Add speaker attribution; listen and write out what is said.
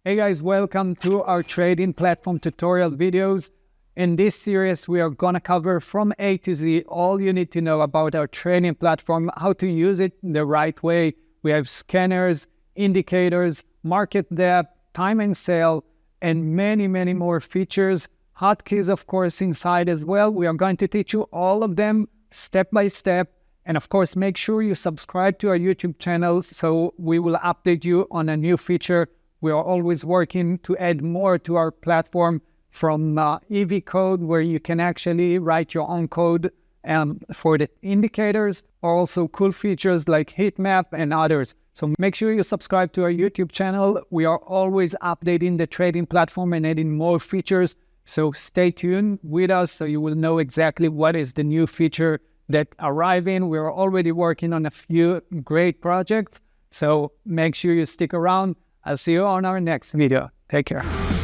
Speaker 1: Hey guys, welcome to our trading platform tutorial videos. In this series, we are going to cover from A to Z all you need to know about our trading platform, how to use it the right way. We have scanners, indicators, market depth, time and sale, and many more features. Hotkeys, of course, inside as well. We are going to teach you all of them step by step. And of course, make sure you subscribe to our YouTube channel so we will update you on a new feature. We are always working to add more to our platform, from EV code, where you can actually write your own code for the indicators, or also cool features like heat map and others. So make sure you subscribe to our YouTube channel. We are always updating the trading platform and adding more features. So stay tuned with us so you will know exactly what is the new feature that arriving. We're already working on a few great projects. So make sure you stick around. I'll see you on our next video. Take care.